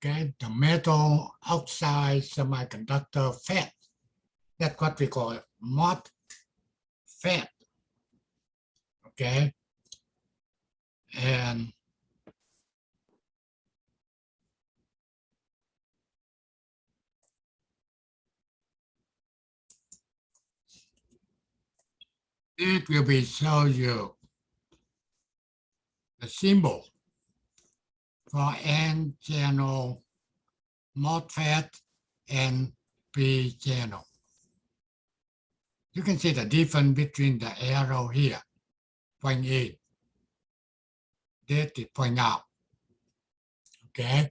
Okay, the metal oxide semiconductor FET. That's what we call MOSFET. Okay, and it will be show you the symbol for N-channel MOSFET and P-channel. You can see the difference between the arrow here, point in, that is point out. Okay,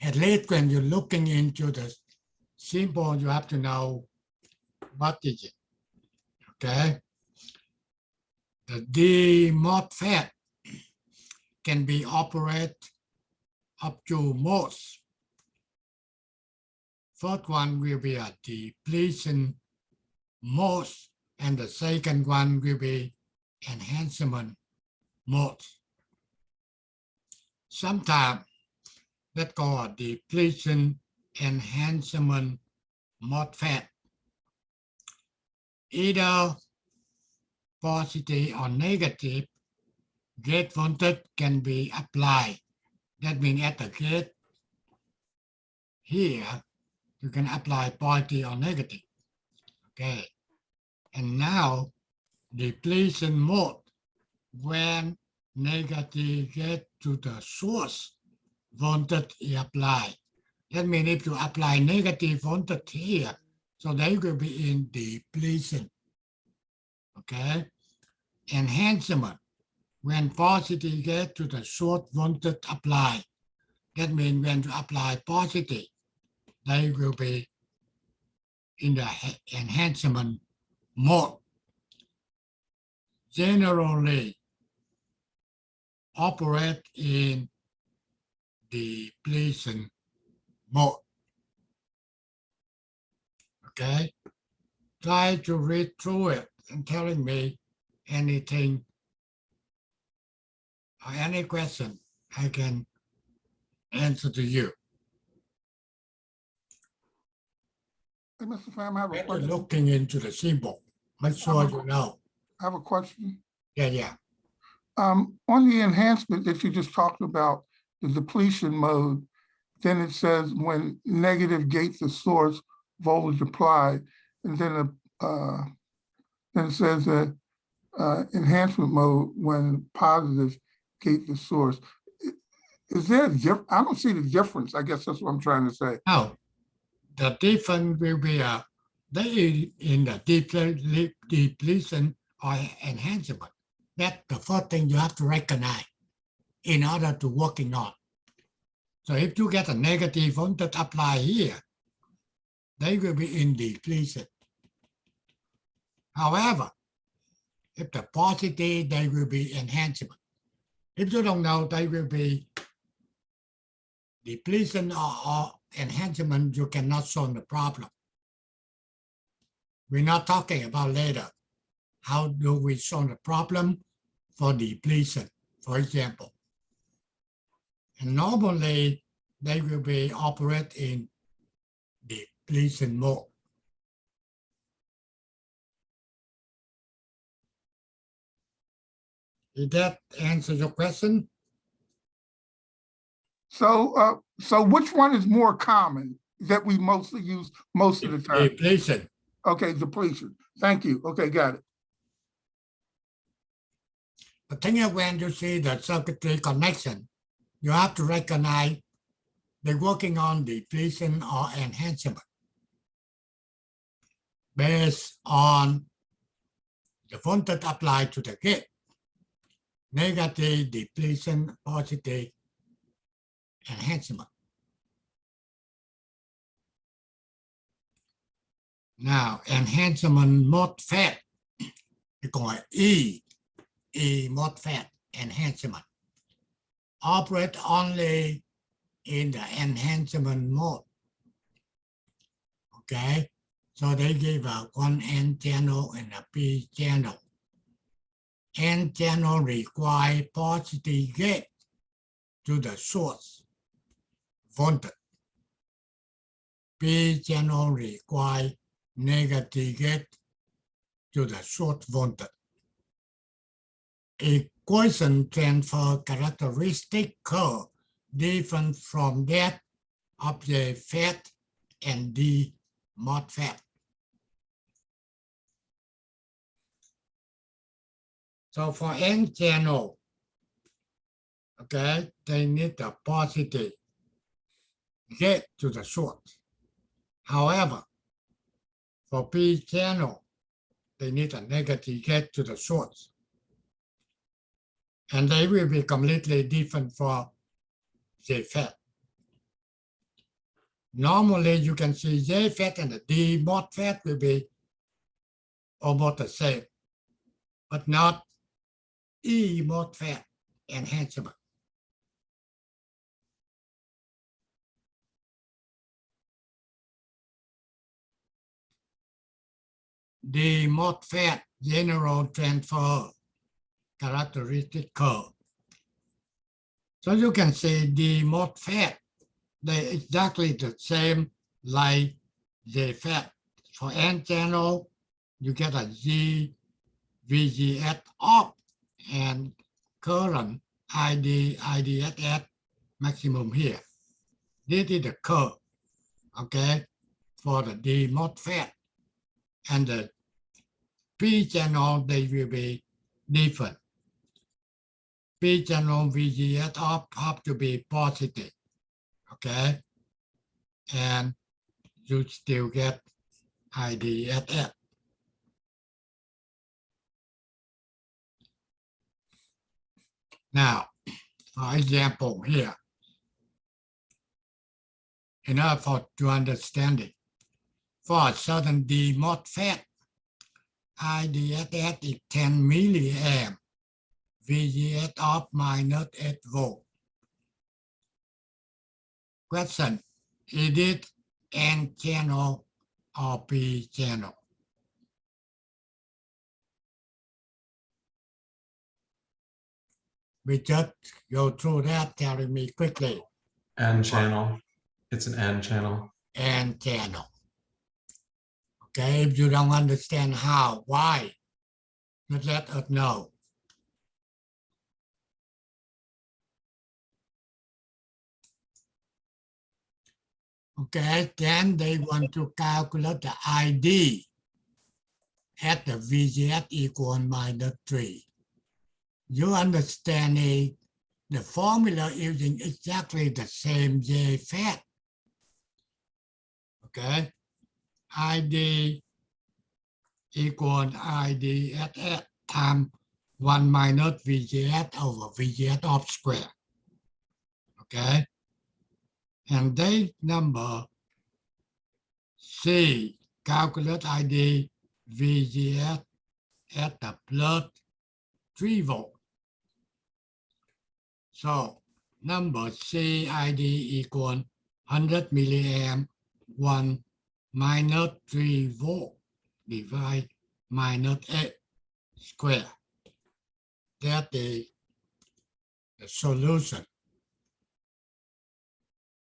at least when you're looking into the symbol, you have to know what is it. Okay, the D MOSFET can be operated up to most. First one will be a depletion mode, and the second one will be enhancement mode. Sometimes that's called depletion enhancement MOSFET. Either positive or negative gate voltage can be applied. That means at the gate here, you can apply positive or negative. Okay. And now depletion mode, when negative get to the source voltage is applied. That means if you apply negative voltage here, so they will be in depletion. Okay. Enhancement, when positive get to the source voltage applied. That means when you apply positive, they will be in the enhancement mode. Generally operate in depletion mode. Okay, try to read through it and telling me anything or any question I can answer to you. Hey, Mr. Pham, I have a question. Looking into the symbol, make sure you know. I have a question. Yeah. On the enhancement that you just talked about, the depletion mode, then it says when negative gate the source voltage applied, and then it says that enhancement mode when positive gate the source. Is there a I don't see the difference. I guess that's what I'm trying to say. Now, the difference will be they in the depletion or enhancement. That's the first thing you have to recognize in order to working on. So if you get a negative voltage apply here, they will be in depletion. However, if the positive, they will be enhancement. If you don't know, they will be depletion or enhancement, you cannot solve the problem. We're not talking about later. How do we solve the problem for depletion, for example? And normally, they will be operate in depletion mode. Did that answer your question? So, so which one is more common that we mostly use most of the time? Depletion. Okay, depletion. Thank you. Okay, got it. The thing is, when you see the circuitry connection, you have to recognize they're working on depletion or enhancement based on the voltage applied to the gate. Negative depletion, positive enhancement. Now, enhancement MOSFET, we call it E MOSFET enhancement. Operate only in the enhancement mode. Okay, so they give one N channel and a P channel. N channel require positive gate to the source voltage. P channel require negative gate to the source voltage. Equation transfer characteristic curve different from that of the FET and the MOSFET. So for N channel, okay, they need a positive gate to the source. However, for P channel, they need a negative gate to the source. And they will be completely different for JFET. Normally, you can see JFET and the D MOSFET will be almost the same, but not E MOSFET enhancement. The MOSFET general transfer characteristic curve. So you can see the MOSFET, they're exactly the same like JFET. For N channel, you get a G VGS off and current IDSS maximum here. This is the curve, okay, for the D MOSFET. And the P channel, they will be different. P channel VGS off have to be positive, okay? And you still get IDSS. Now, for example here, in order to understand it, for a certain D MOSFET, IDSS is 10 milliamp, VGS off minus 8 volt. Question, is it N channel or P channel? We just go through that, telling me quickly. N channel. It's an N channel. N channel. Okay, if you don't understand how, why, just let us know. Okay, then they want to calculate the ID at the VGS equal minus 3. You understand it, the formula using exactly the same JFET. Okay, ID equal IDSS times 1 minus VGS over VGS off square. Okay, and they number C, calculate ID VGS at the plus 3 volt. So number C ID equal 100 milliamp 1 minus 3 volt divide minus 8 square. That is the solution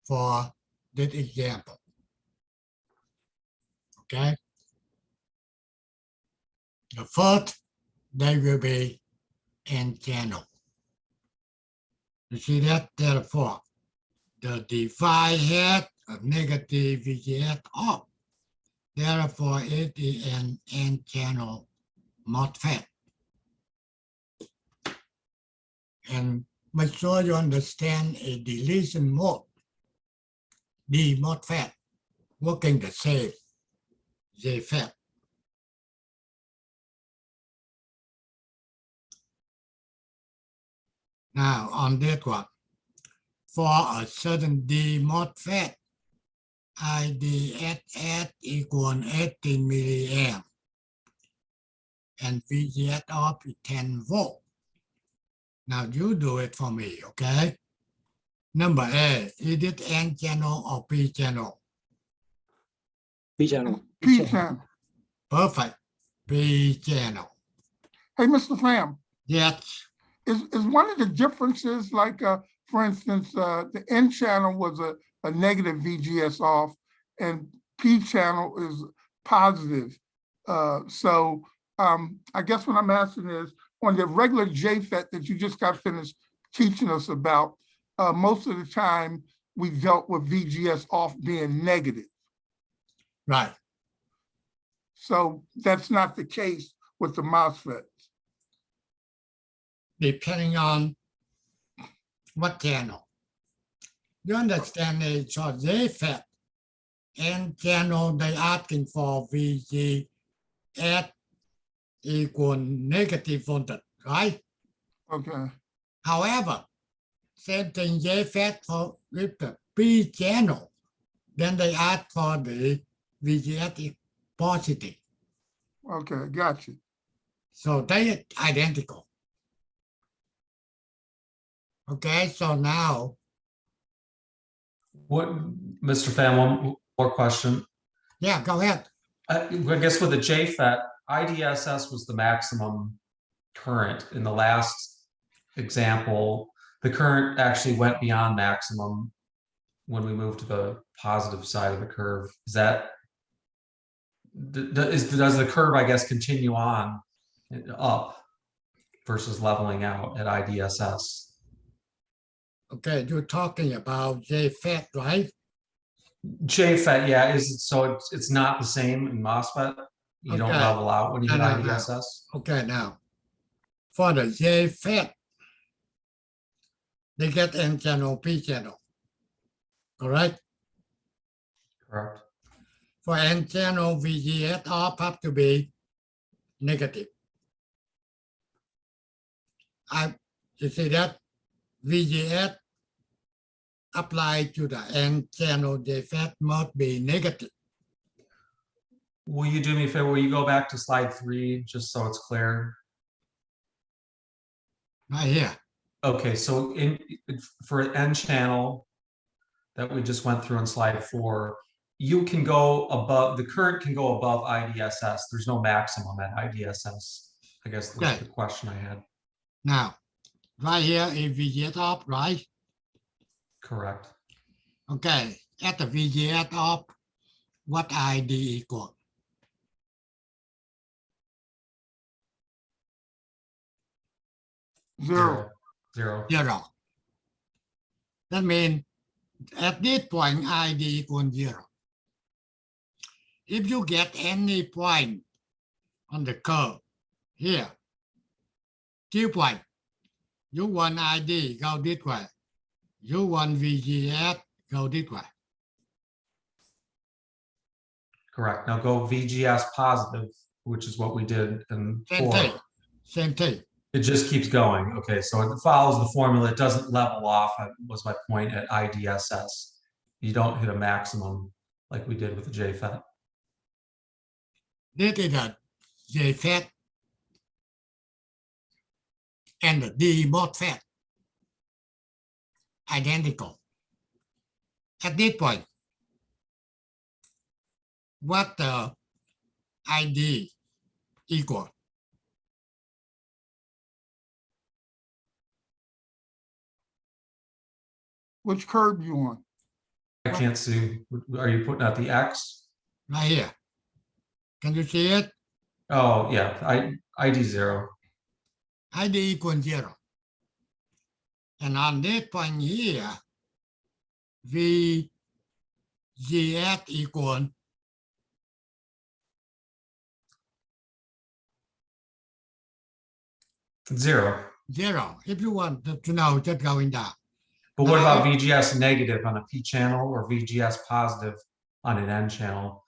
for this example. Okay. The first, they will be N channel. You see that? Therefore, the device has a negative VGS off. Therefore, it is an N channel MOSFET. And make sure you understand a deletion mode, the MOSFET, working the same JFET. Now on that one, for a certain D MOSFET, IDSS equal 18 milliamp and VGS off is 10 volt. Now you do it for me, okay? Number A, is it N channel or P channel? P channel. P channel. Perfect, P channel. Hey, Mr. Pham, Yes, is one of the differences like, for instance, the N channel was a negative VGS off and P channel is positive. So I guess what I'm asking is, on the regular JFET that you just got finished teaching us about, most of the time we dealt with VGS off being negative. Right. So that's not the case with the MOSFET. Depending on what channel. You understand it's a JFET and channel they asking for VGS equal negative voltage, right? Okay. However, same thing JFET for with the P channel, then they ask for the VGS is positive. Okay, got you. So they identical. Okay, so now, What, Mr. Pham, one more question. yeah, go ahead. I guess with the JFET, IDSS was the maximum current. In the last example, the current actually went beyond maximum when we moved to the positive side of the curve. Is that, does the curve, I guess, continue on up versus leveling out at IDSS? Okay, you're talking about JFET, right? JFET, yeah, is it, so it's not the same in MOSFET? You don't Okay. level out when you hit No. IDSS? Okay, now, for the JFET, they get N channel, P channel, correct? Correct. For N channel, VGS off have to be negative. You see that? VGS applied to the N channel JFET must be negative. Will you do me a favor? Will you go back to slide 3 just so it's clear? Right here. Okay, so for N channel that we just went through on slide 4, you can go above, the current can go above IDSS. There's no maximum at IDSS. I guess was Okay. the question I had. Now, right here is VGS off, right? Correct. Okay, at the VGS off, what ID equal? Zero. Zero. Zero. That means at this point, ID equals 0. If you get any point on the curve here, Q point, you want ID, go this way. You want VGS, go this way. Correct. Now go VGS positive, which is what we did in Same 4. thing. Same thing. It just keeps going. Okay, so it follows the formula. It doesn't level off, was my point, at IDSS. You don't hit a maximum like we did with the JFET. This is a JFET and the D MOSFET. Identical. At this point, what the ID equal? Which curve you on? I can't see. Are you putting out the X? Right here. Can you see it? Oh, yeah, ID 0. ID equals 0. And on this point here, VGS equal 0. 0. If you want to know, just going down. But what Now, about VGS negative on a P channel or VGS positive on an N channel?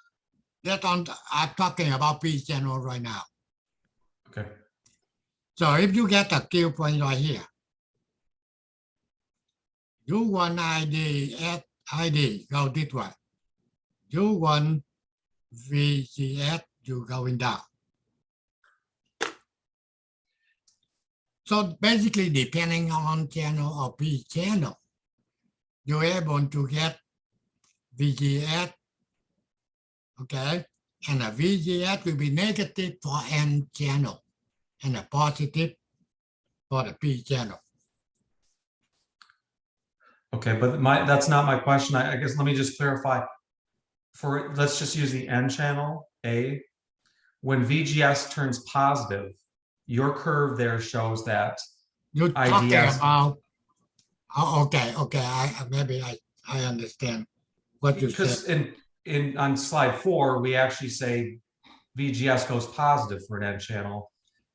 That's on, I'm talking about P channel right now. Okay. So if you get a Q point right here, you want ID at ID, go this way. You want VGS, you going down. So basically, depending on channel or P channel, you're able to get VGS, okay? And a VGS will be negative for N channel and a positive for the P channel. Okay, but that's not my question. I guess let me just clarify. let's just use the N channel, A. When VGS turns positive, your curve there shows that You're talking IDS about, oh, okay, maybe I understand what you said. because on slide 4, we actually say VGS goes positive for an N channel.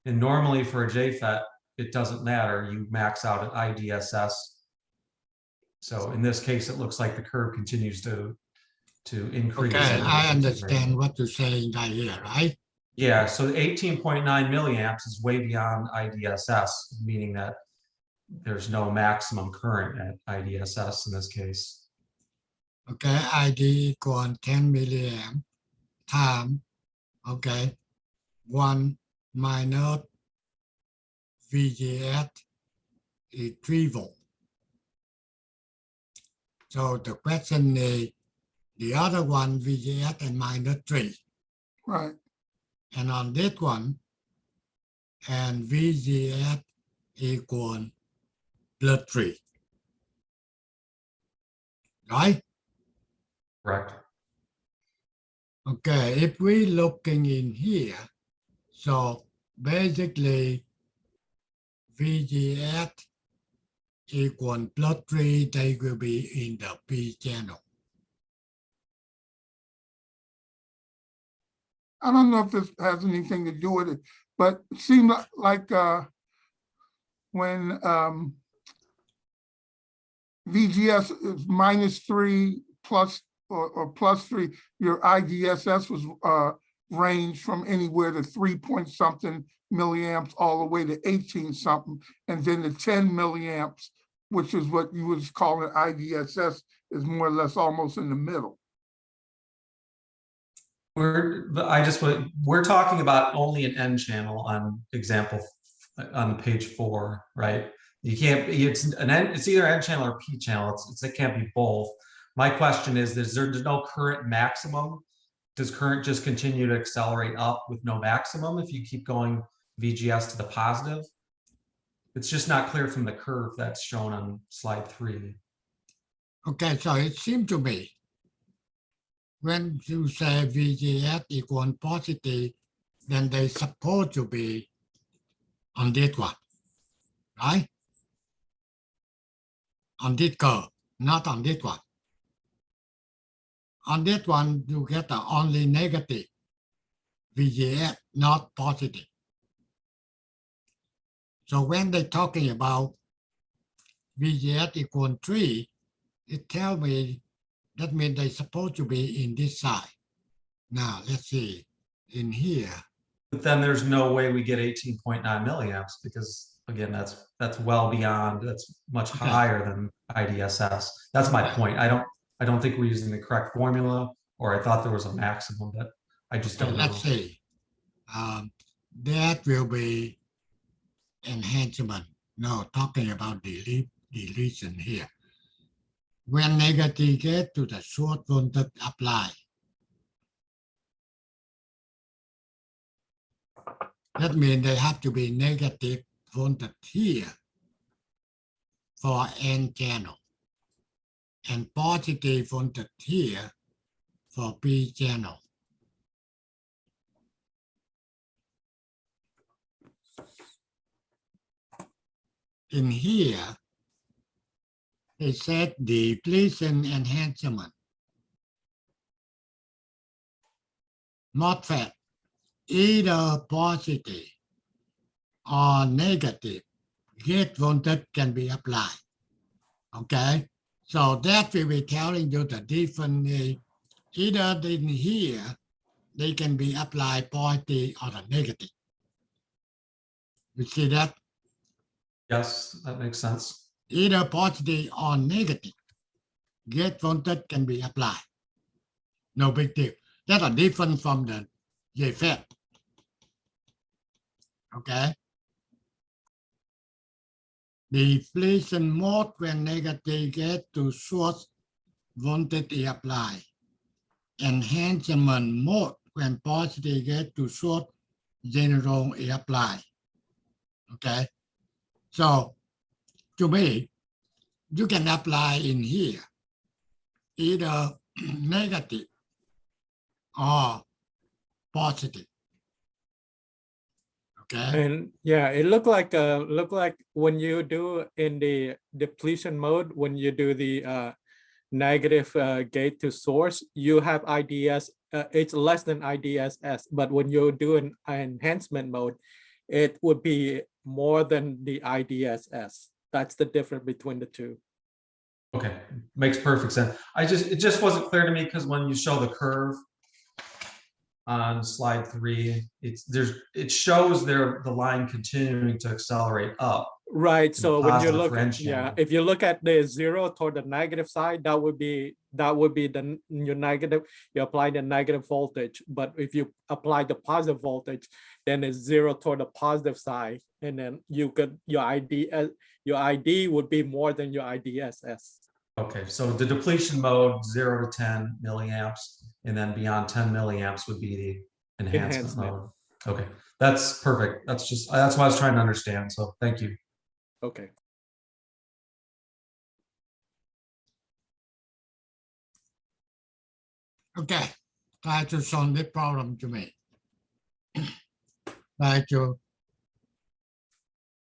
And normally for a JFET, it doesn't matter. You max out at IDSS. So in this case, it looks like the curve continues to increase. Okay, at a I decreasing understand rate. what you're saying right here, right? Yeah, so 18.9 milliamps is way beyond IDSS, meaning that there's no maximum current at IDSS in this case. Okay, ID equal 10 milliamp time, okay, 1 minus VGS is 3 volt. So the question is, the other one VGS and minus 3. Right. And on this one, and VGS equal plus 3. Right? Correct. Okay, if we looking in here, so basically VGS equal plus 3, they will be in the P channel. I don't know if this has anything to do with it, but it seemed like when VGS is -3 plus or +3, your IDSS was ranged from anywhere to 3 point something milliamps all the way to 18 something. And then the 10 milliamps, which is what you was calling IDSS, is more or less almost in the middle. We're talking about only an N channel on example on page 4, right? You can't, it's either N channel or P channel. It can't be both. My question is there's no current maximum? Does current just continue to accelerate up with no maximum if you keep going VGS to the positive? It's just not clear from the curve that's shown on slide 3. Okay, so it seems to me when you say VGS equal positive, then they supposed to be on this one, right? On this curve, not on this one. On this one, you get the only negative VGS, not positive. So when they're talking about VGS equal 3, it tells me that means they're supposed to be in this side. Now, let's see, in here. But then there's no way we get 18.9 milliamps because again, that's well beyond, that's much Okay. higher than IDSS. That's my point. I don't think we're using the correct formula, or I thought there was a maximum, but I just Okay, don't know. let's see. That will be enhancement. No, talking about deletion here. When negative get to the source voltage apply. That means they have to be negative voltage here for N channel and positive voltage here for P channel. In here, they said depletion enhancement. MOSFET, either positive or negative, gate voltage can be applied. Okay, so that will be telling you the different, either in here, they can be applied positive or the negative. You see that? Yes, that makes sense. Either positive or negative, gate voltage can be applied. No big deal. That are different from the JFET. Okay. Depletion mode when negative get to source voltage is applied. Enhancement mode when positive get to source general is applied. Okay. So to me, you can apply in here either negative or positive. Okay. And yeah, it looked like when you do in the depletion mode, when you do the negative gate to source, you have IDS, it's less than IDSS, but when you do an enhancement mode, it would be more than the IDSS. That's the difference between the two. Okay, makes perfect sense. It just wasn't clear to me because when you show the curve on slide 3, it shows the line continuing to accelerate up. Right. So when you positive look, range yeah, channel. if you look at the 0 toward the negative side, that would be your negative. You apply the negative voltage, but if you apply the positive voltage, then it's 0 toward the positive side, and then you could your ID would be more than your IDSS. Okay, so the depletion mode 0 to 10 milliamps, and then beyond 10 milliamps would be the enhancement mode. Okay, that's perfect. That's what I was trying to understand. So thank you. Okay. Okay, try to solve this problem to me. Try to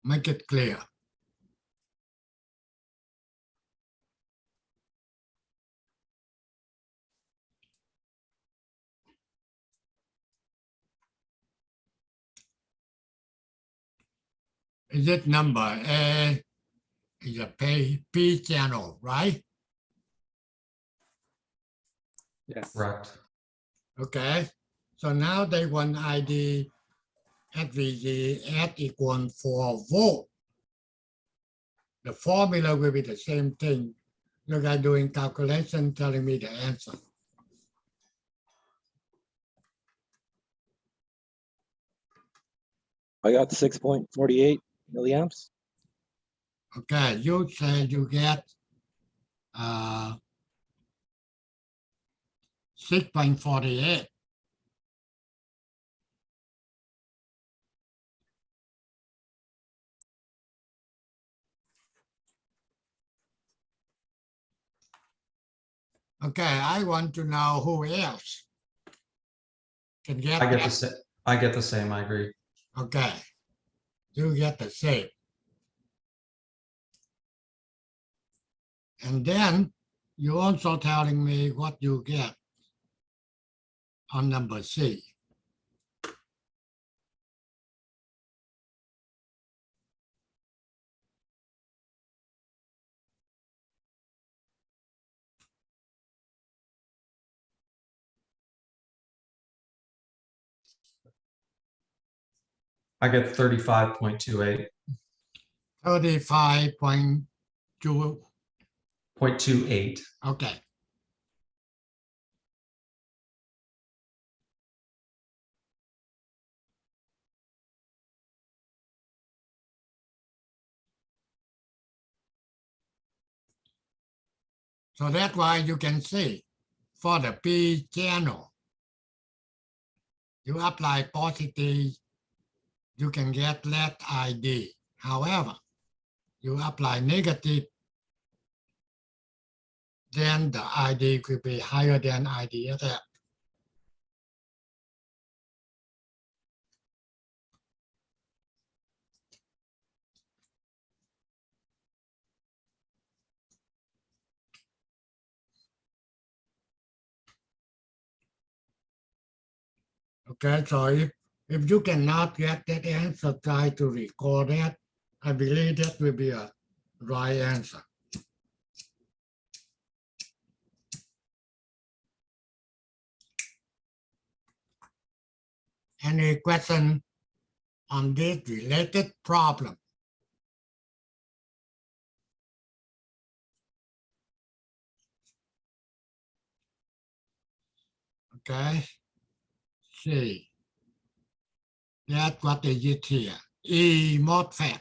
make it clear. Is it number A is a P channel, right? Yes. Correct. Okay, so now they want ID SVG at equal 4 volt. The formula will be the same thing. You guys doing calculation telling me the answer. I got 6.48 milliamps. Okay, you say you get 6.48. Okay, I want to know who else can get I get that. the same. I get the same. I agree. Okay, you get the same. And then you're also telling me what you get on number C. I get 35.28. 35.2. 0.28. Okay. So that's why you can see for the P channel, you apply positive, you can get less ID. However, you apply negative, then the ID could be higher than IDSF. Okay, so if you cannot get that answer, try to recall that. I believe that will be a right answer. Any question on this related problem? Okay, see, that's what they did here. E MOSFET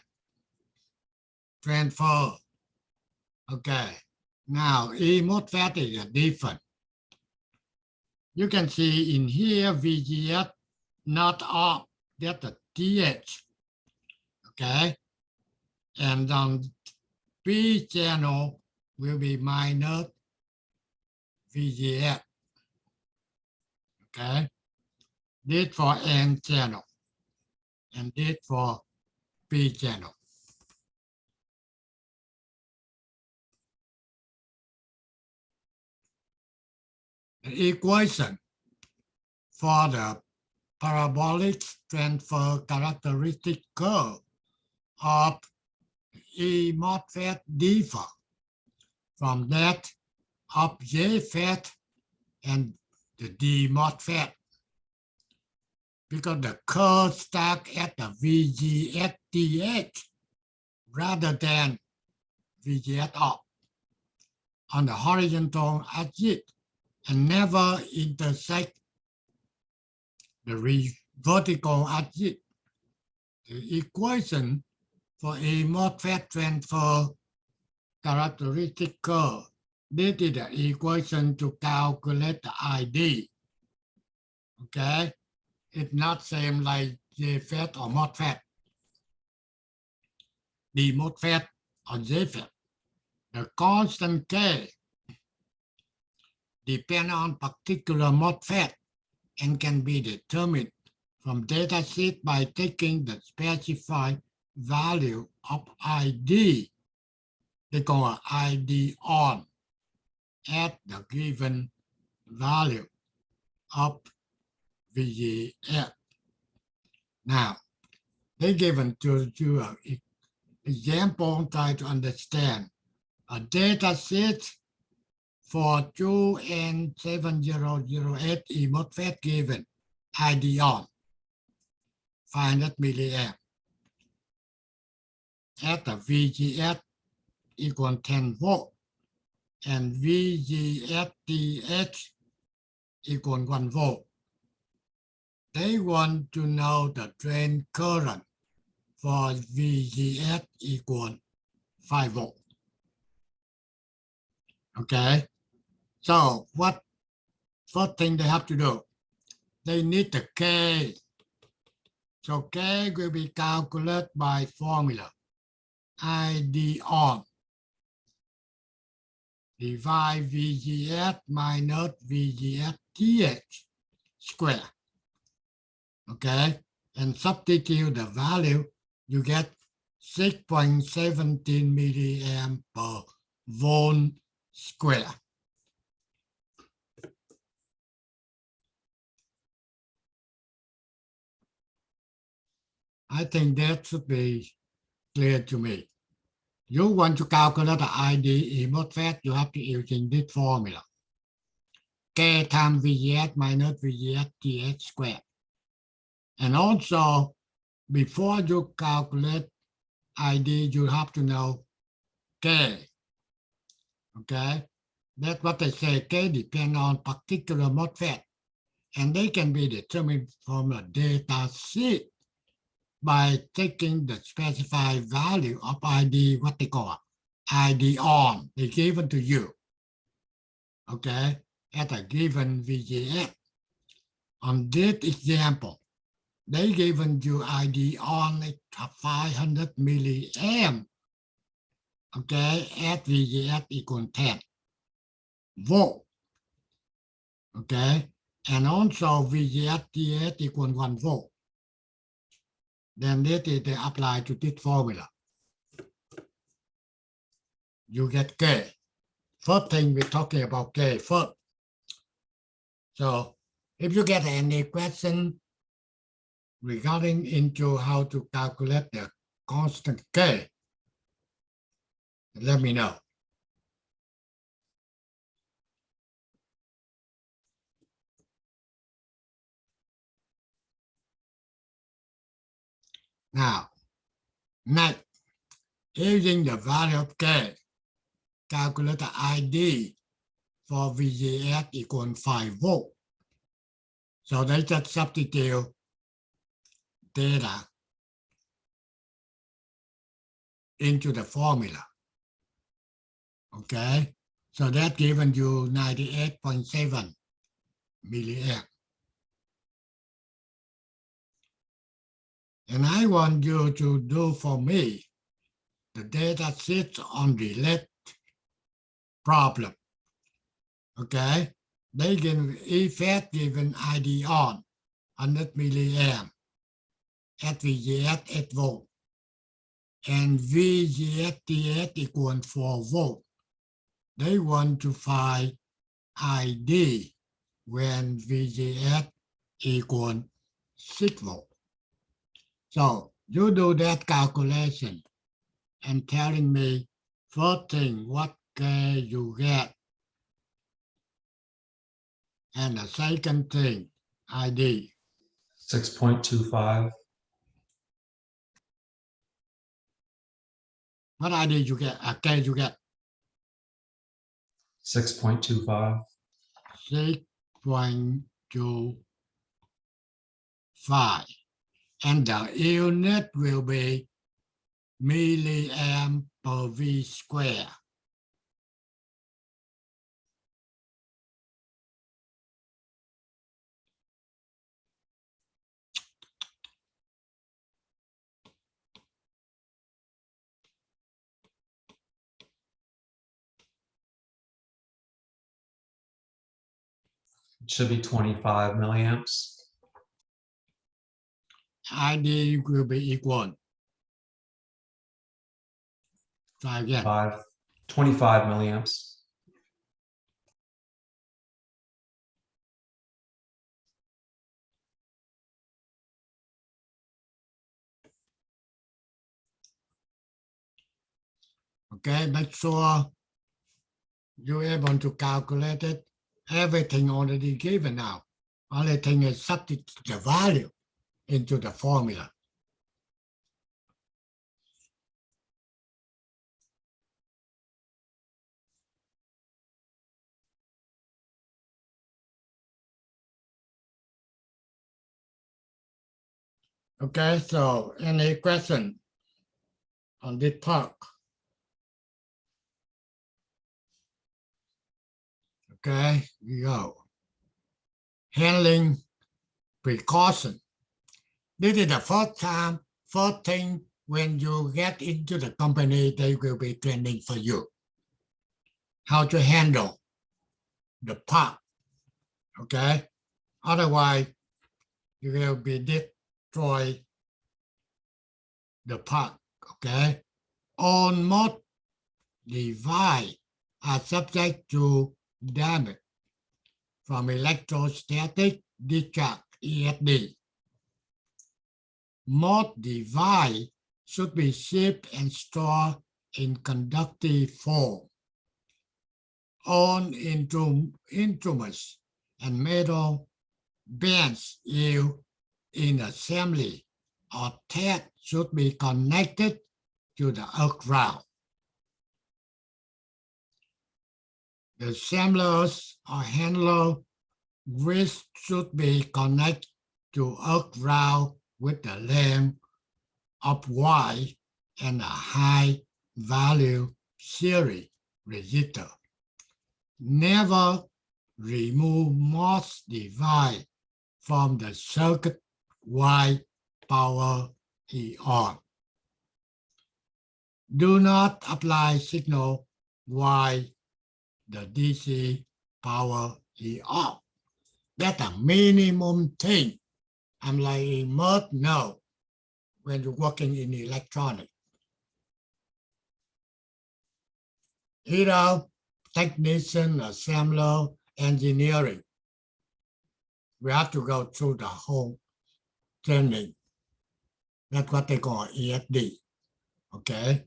transfer. Okay, now E MOSFET is different. You can see in here VGS not off, that's a TH. Okay, and on P channel will be minus VGS. Okay, this for N channel, and this for P channel. The equation for the parabolic transfer characteristic curve of E MOSFET differ from that of JFET and the D MOSFET because the curve stack at the VGS-TH rather than VGS off on the horizontal axis and never intersect the vertical axis. The equation for a MOSFET transfer characteristic curve. This is the equation to calculate the ID. Okay, it's not same like JFET or MOSFET. The MOSFET or JFET. The constant K depends on particular MOSFET and can be determined from datasheet by taking the specified value of ID. They call it ID on at the given value of VGS. Now, they given to you an example, try to understand a data set for 2N7008 E MOSFET given ID on 500 milliamp at the VGS equal 10 volt and VGS-TH equal 1 volt. They want to know the drain current for VGS equal 5 volt. Okay, so what first thing they have to do? They need the K. So K will be calculated by formula ID on divide VGS minus VGS-TH square. Okay, and substitute the value, you get 6.17 milliamp per volt square. I think that should be clear to me. You want to calculate the ID in MOSFET, you have to using this formula. K times VGS minus VGS-TH squared. And also, before you calculate ID, you have to know K. Okay, that's what they say. K depends on particular MOSFET, and they can be determined from a data sheet by taking the specified value of ID, what they call ID on, they given to you, okay, at a given VGS. On this example, they given you ID on 500 milliamp, okay, at VGS equal 10 volt, okay, and also VGS-TH equal 1 volt. Then this is they apply to this formula. You get K. First thing we're talking about K first. So if you get any question regarding into how to calculate the constant K, let me know. Now, next, using the value of K, calculate the ID for VGS equal 5 volt. So they just substitute data into the formula. Okay, so that given you 98.7 milliamp. And I want you to do for me the data sheet on the LED problem. Okay, they give effect given ID on 100 milliamp at VGS 8 volt and VGS TS equal 4 volt. They want to find ID when VGS equal 6 volt. So you do that calculation and telling me first thing what K you get, and the second thing ID. 6.25. What ID you get? K you get 6.25. 6.25, and the unit will be milliamp per V square. It should be 25 milliamps. ID will be equal. Try again. 25 milliamps. Okay, make sure you're able to calculate it. Everything already given now. Only thing is substitute the value into the formula. Okay, so any question on this part? Okay, we go. Handling precaution. This is the first thing when you get into the company, they will be training for you. How to handle the part, okay? Otherwise, you will be destroy the part, okay? Almost device are subject to damage from electrostatic discharge, ESD. Most device should be shipped and stored in conductive form. All instruments and metal bands used in assembly or test should be connected to the earth ground. The assemblers or handler which should be connected to earth ground with the length of wire and a high value series resistor. Never remove MOS device from the circuit while power is on. Do not apply signal while the DC power is off. That's a minimum thing. I'm like, you must know when you're working in electronics. Either technician, assembler, engineering. We have to go through the whole training. That's what they call ESD. Okay.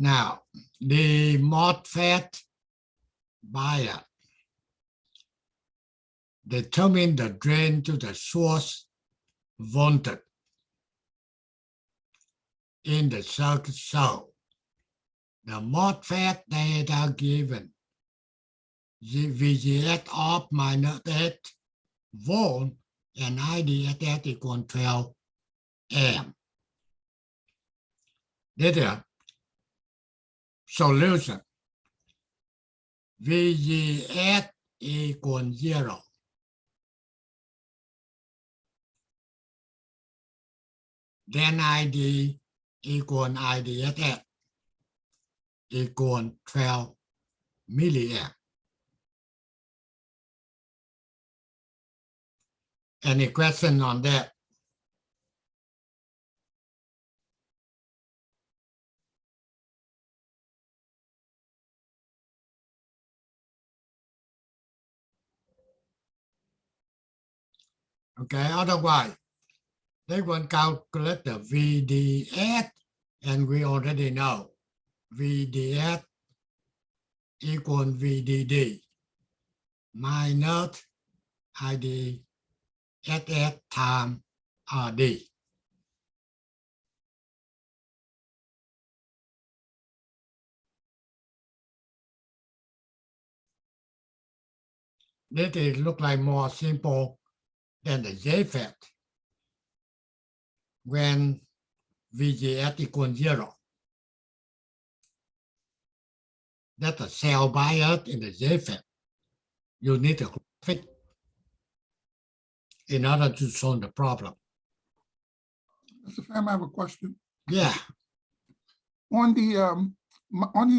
Now, the MOSFET bias determine the drain to the source voltage in the circuit. So the MOSFET data given VGS of -8 volt and IDSS equal 12 amp. This is a solution. VGS equal 0. Then ID equal IDSS. equal 12 milliamp. Any question on that? Okay, otherwise, they will calculate the VDS, and we already know VDS equal VDD minus IDSS times RD. This is look like more simple than the JFET when VGS equals 0. That's a cell bias in the JFET. You need to fit in order to solve the problem. Mr. Pham, I have a question. Yeah, On these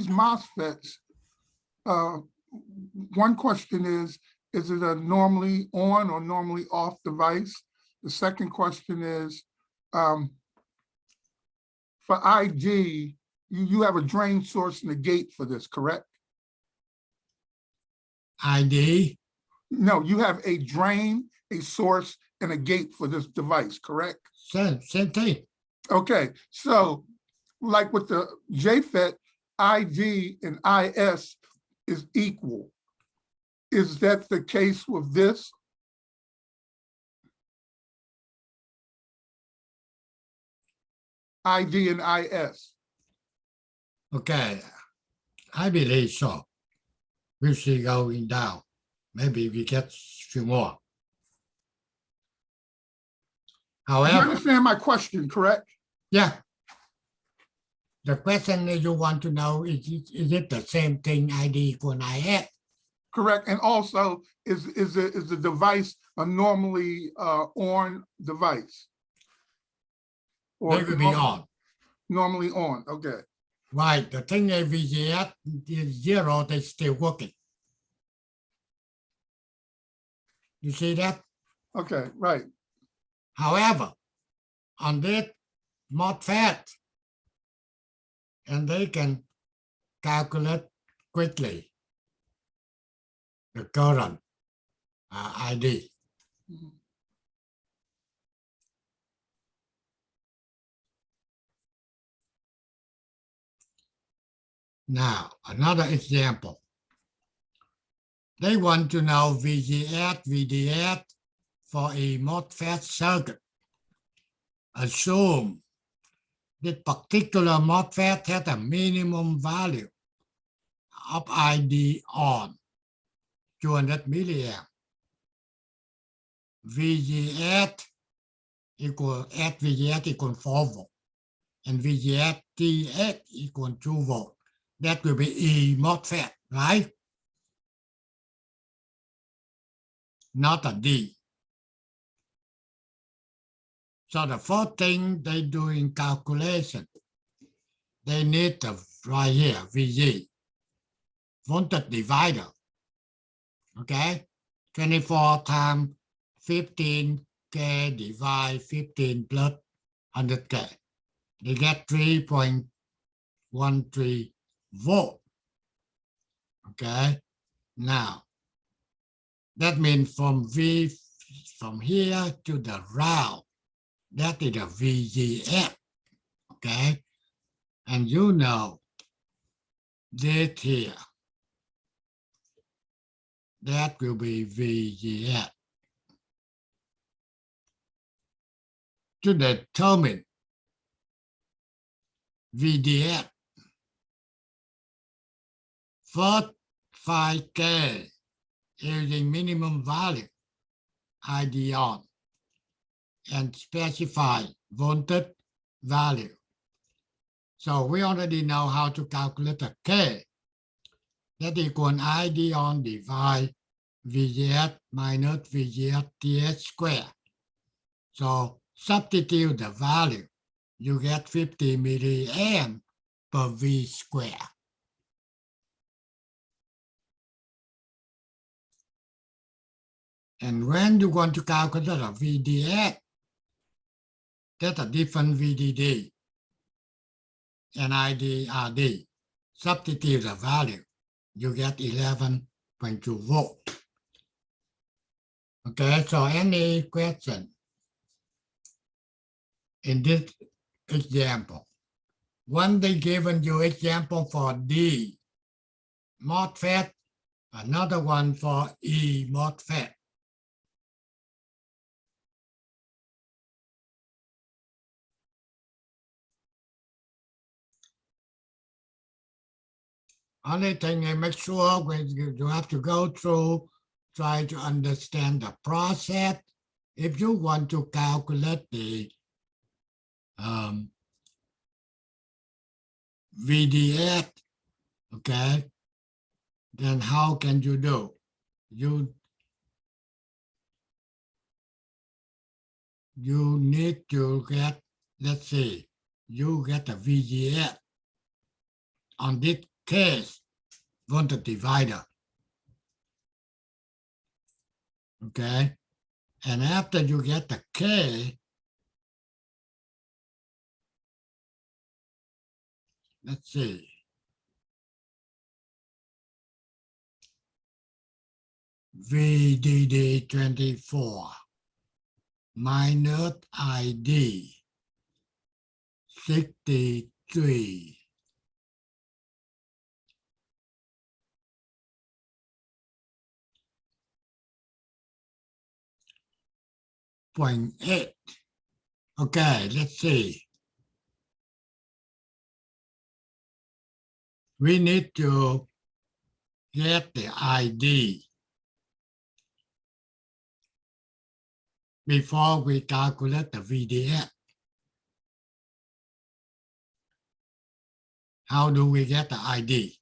MOSFETs, one question is it a normally on or normally off device? The second question is, for IG, you have a drain source and a gate for this, correct? ID, No, you have a drain, a source, and a gate for this device, correct? same thing. Okay, so like with the JFET, IG and IS is equal. Is that the case with this? ID and IS. Okay, I believe so. We'll see going down. Maybe we get few more. You However, understand my question, correct? yeah. The question is you want to know, is it the same thing ID equal IS? Correct. And also, is the device a normally on device? Or They will be on. normally on? Okay. Right, the thing is VGS is 0, they still working. You see that? Okay, right. However, on this MOSFET, and they can calculate quickly the current ID. Mhm. Now, another example. They want to know VGS, VDS for a MOSFET circuit. Assume this particular MOSFET has a minimum value of ID on 200 milliamp. VGS equal VGS equal 4 volt, and VGS TX equal 2 volt. That will be E MOSFET, right? Not a D. So the first thing they do in calculation, they need the right here, VG, voltage divider. Okay, 24 times 15K divide 15 plus 100K. They get 3.13 volt. Okay, now that means from here to the round, that is a VGF. Okay, and you know this here, that will be VGF. To determine VDF, first 5K using minimum value ID on and specify voltage value. So we already know how to calculate a K. That equals ID on divide VGS minus VGS TS square. So substitute the value, you get 50 milliamp per V square. And when you want to calculate a VDS, that's a different VDD and IDRD. Substitute the value, you get 11.2 volt. Okay, so any question in this example? One they given you example for D MOSFET, another one for E MOSFET. Only thing I make sure when you have to go through, try to understand the process. If you want to calculate the VDS, okay, then how can you do? You need to get, let's see, you get a VGS. On this case, voltage divider. Okay, and after you get the K, let's see. VDD 24 minus ID 63. .8. Okay, let's see. We need to get the ID before we calculate the VDS. How do we get the ID?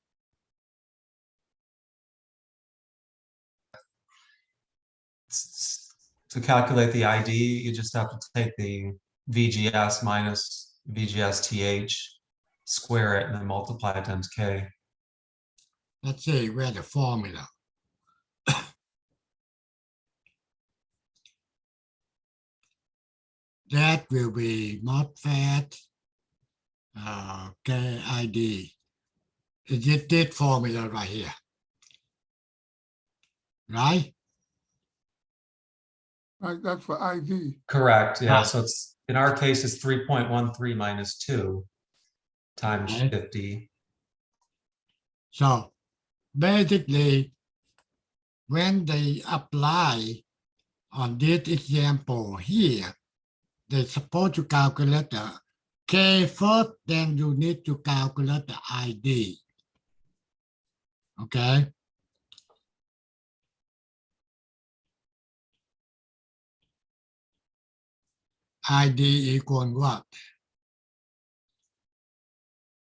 To calculate the ID, you just have to take the VGS minus VGS-TH, square it, and then multiply it times K. Let's see where the formula. That will be MOSFET KID. Is this formula right here? Right? Right, that's for ID. Correct, yeah, Right. so it's, in our case, it's 3.13 minus 2 times Okay. 50. So basically, when they apply on this example here, they're supposed to calculate the K first, then you need to calculate the ID. Okay. ID equal what?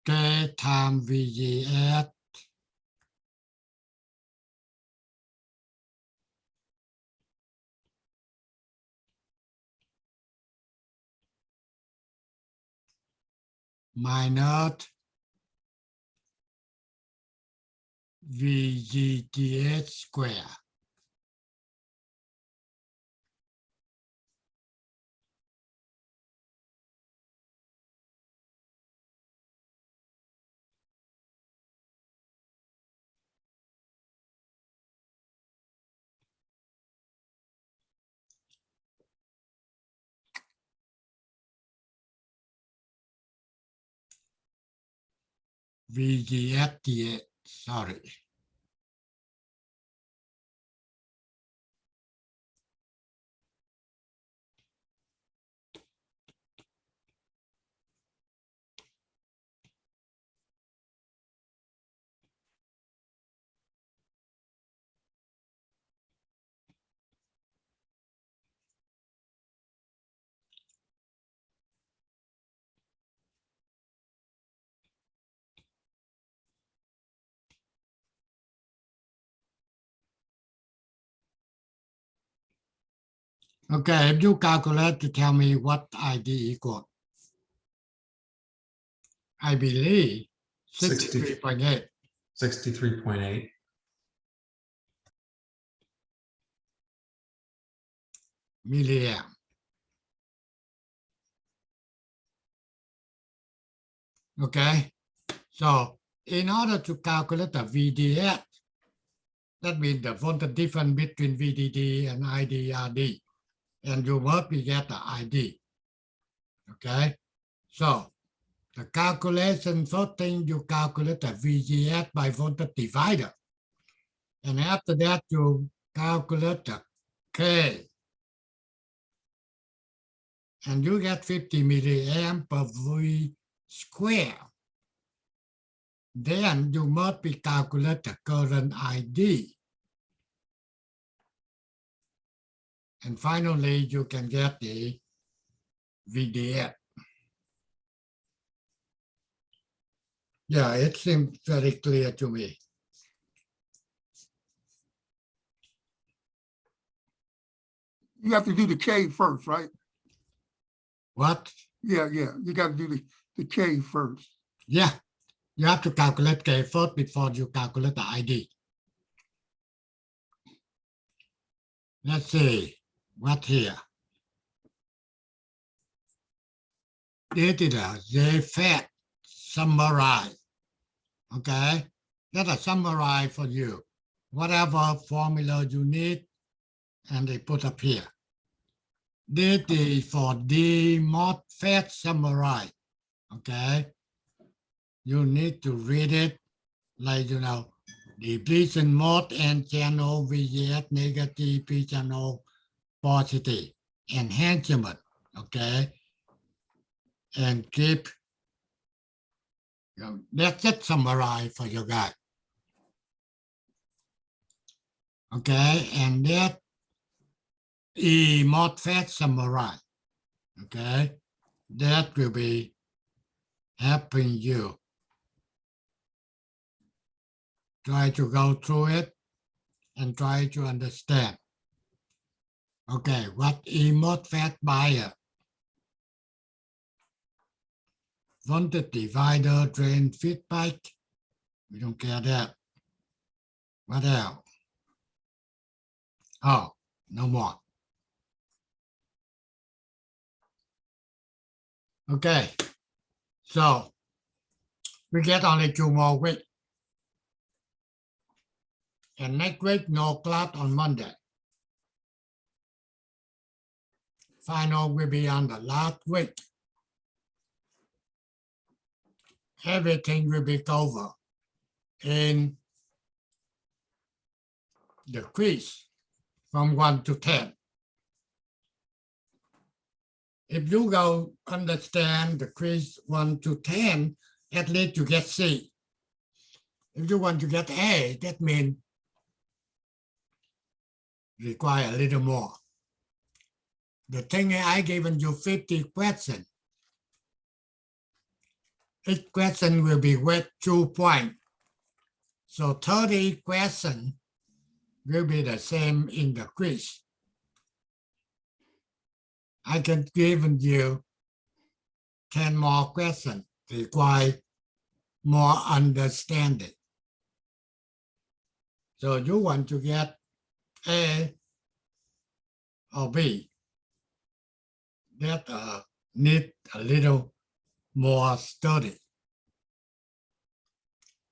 K times VGS minus VGTH square. VGFTH, sorry. Okay, if you calculate to tell me what ID equal, I believe 63.8. 63.8. milliamp. Okay, so in order to calculate the VDS, that means the voltage difference between VDD and IDRD, and you must be get the ID. Okay, so the calculation, first thing you calculate the VGS by voltage divider, and after that you calculate the K, and you get 50 milliamp per V square. Then you must be calculate the current ID. And finally, you can get the VDS. Yeah, it seems very clear to me. You have to do the K first, right? What? Yeah, you got to do the K first. Yeah, you have to calculate K first before you calculate the ID. Let's see what here. This is a JFET summarize. Okay, that's a summarize for you. Whatever formula you need, and they put up here. This is for the MOSFET summarize. Okay, you need to read it like, you know, depletion mode and channel VGS negative, P channel positive, enhancement. Okay, and keep, you know, that's just summarize for you guys. Okay, and that is MOSFET summarize. Okay, that will be helping you. Try to go through it and try to understand. Okay, what is MOSFET bias? Voltage divider, drain feedback. We don't care that. What else? Oh, no more. Okay, so we get only 2 more weeks. And next week, no class on Monday. Final will be on the last week. Everything will be covered in the quiz from 1 to 10. If you go understand the quiz 1 to 10, at least you get C. If you want to get A, that means require a little more. The thing is, I given you 50 questions. Each question will be worth 2 points. So 30 questions will be the same in the quiz. I can give you 10 more questions, require more understanding. So you want to get A or B, that need a little more study.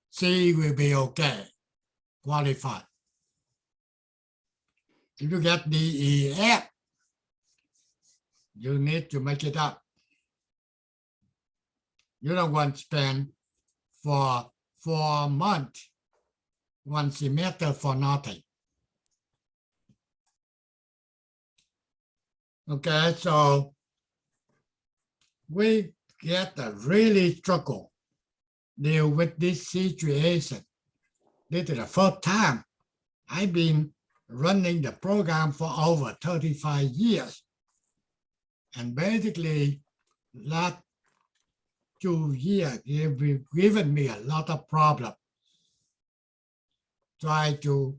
C will be okay, qualified. If you get D, E, F, you need to make it up. You don't want to spend for 4 months, 1 semester for nothing. Okay, so we get a really struggle deal with this situation. This is the first time I've been running the program for over 35 years. And basically, last 2 years, they've given me a lot of problems. Try to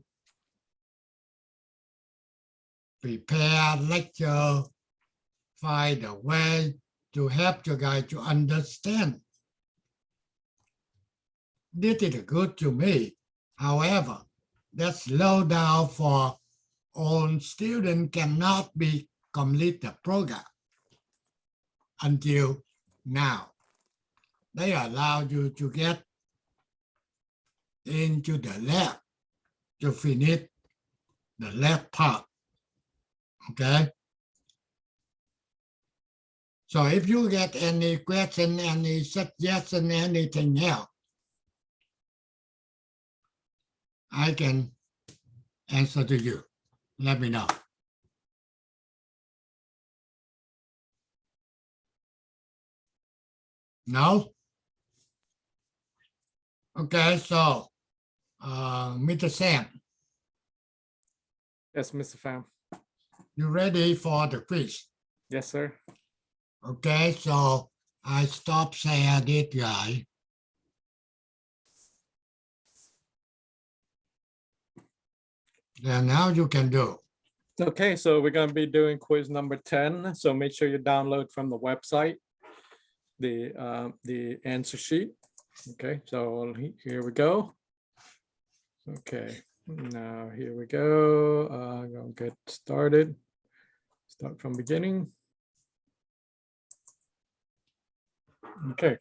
prepare lecture, find a way to help you guys to understand. This is good to me. However, that slowdown for all students cannot be complete the program until now. They allow you to get into the lab to finish the lab part. Okay. So if you get any question, any suggestion, anything else, I can answer to you. Let me know. No? Okay, so Mr. Sam, Yes, Mr. Pham. you ready for the quiz? Yes, sir. Okay, so I stop share this guy. Then now you can do. Okay, so we're going to be doing quiz number 10. So make sure you download from the website the answer sheet. Okay, so here we go. Okay, now here we go. I'm going to get started. Start from beginning. Okay.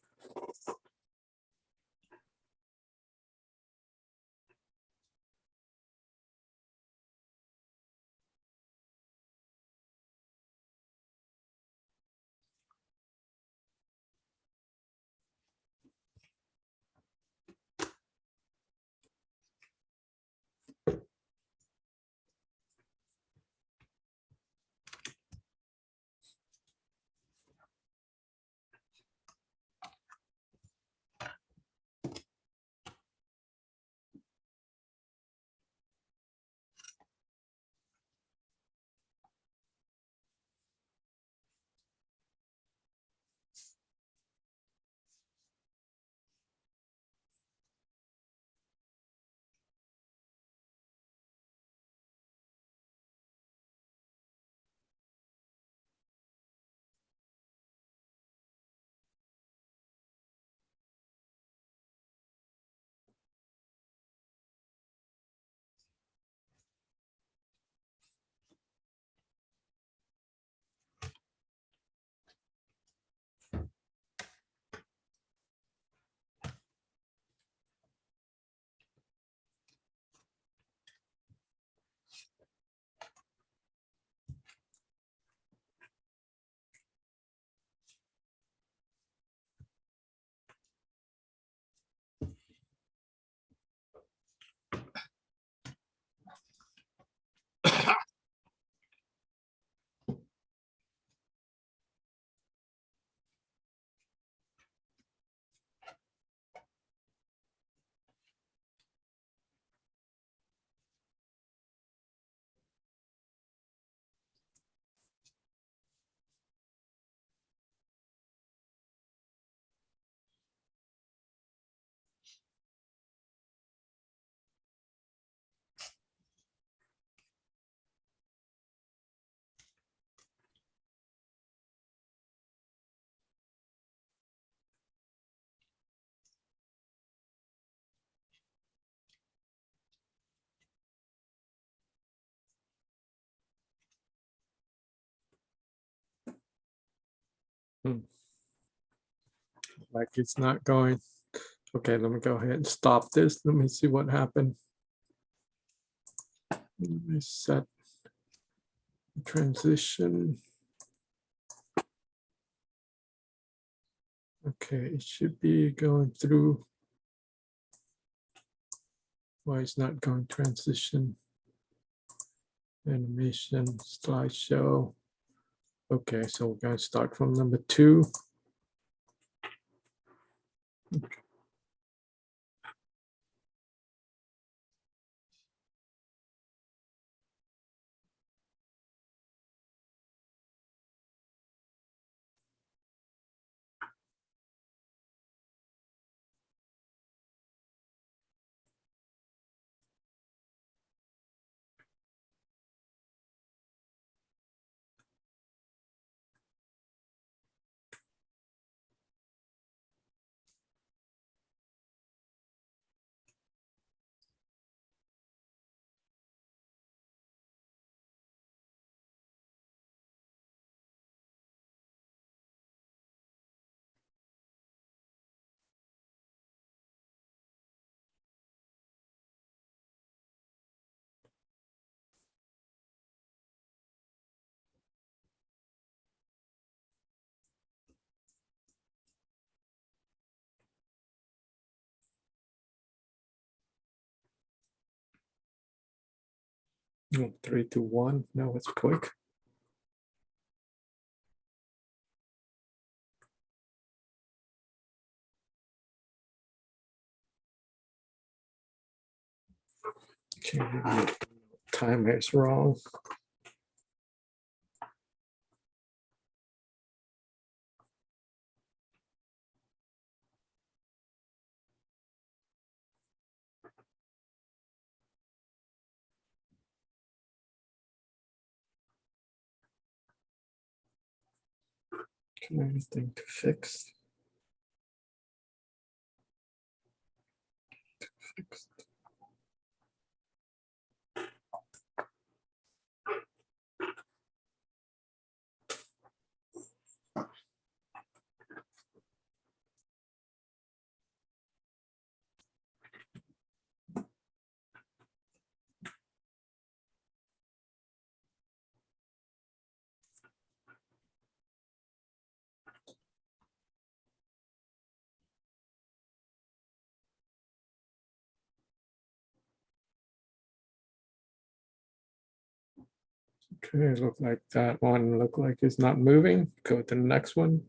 Like it's not going. Okay, let me go ahead and stop this. Let me see what happened. Let me set transition. Okay, it should be going through. Why it's not going transition? Animation, slideshow. Okay, so we're going to start from number 2. Oh, 3, 2, 1. No, it's quick. Okay, maybe timer is wrong. Anything to fix? Fix. Okay, look like that one look like it's not moving. Go to the next one.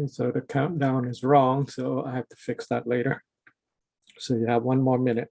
So the countdown is wrong, so I have to fix that later. So you have 1 more minute.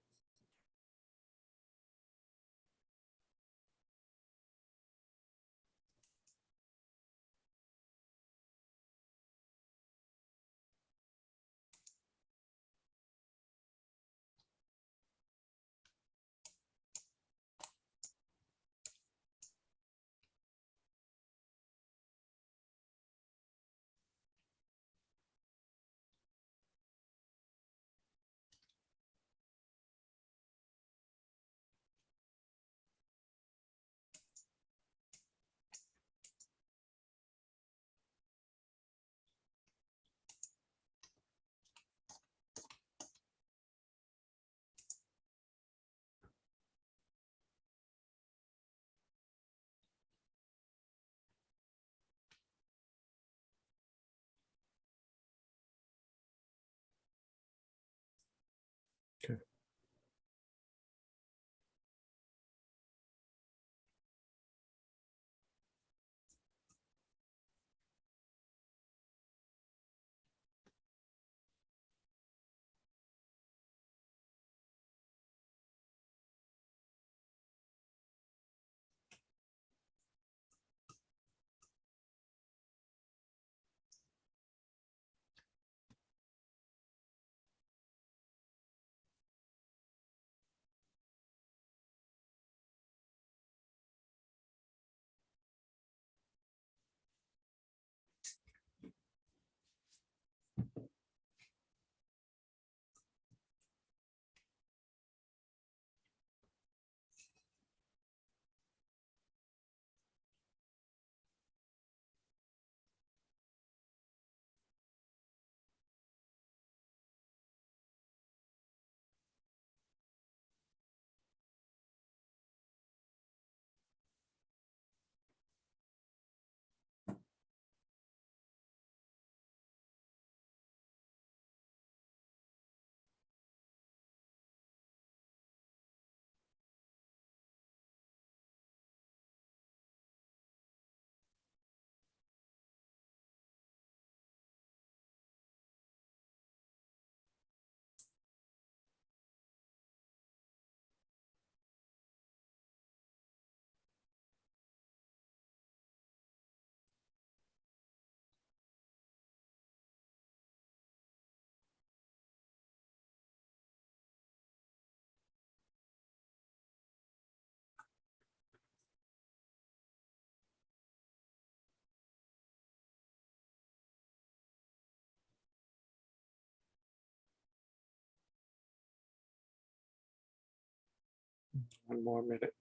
One more minute.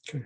Okay.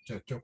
chờ chút.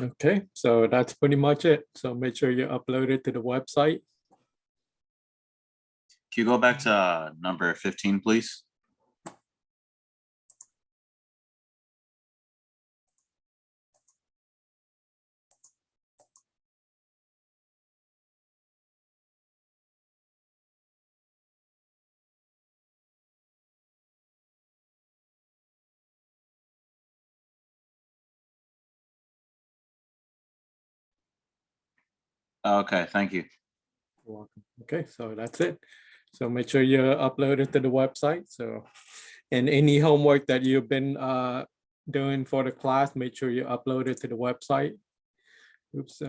Okay, so that's pretty much it. So make sure you upload it to the website. Can you go back to number 15, please? Okay, thank you. You're welcome. Okay, so that's it. So make sure you upload it to the website. So, and any homework that you've been doing for the class, make sure you upload it to the website. Oops.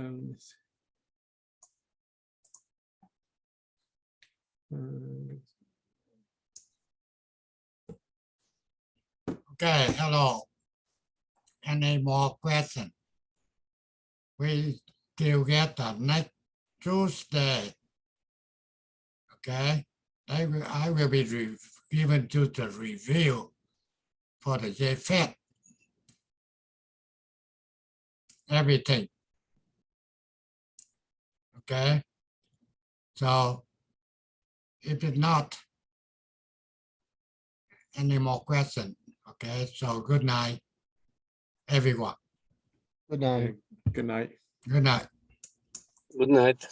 Okay, hello. Any more questions? We still get the next Tuesday. Okay, I will be given to the review for the JFET. Everything. Okay, so if it's not any more question, okay, so good night, everyone. Good night. Good night. Good night. Good night.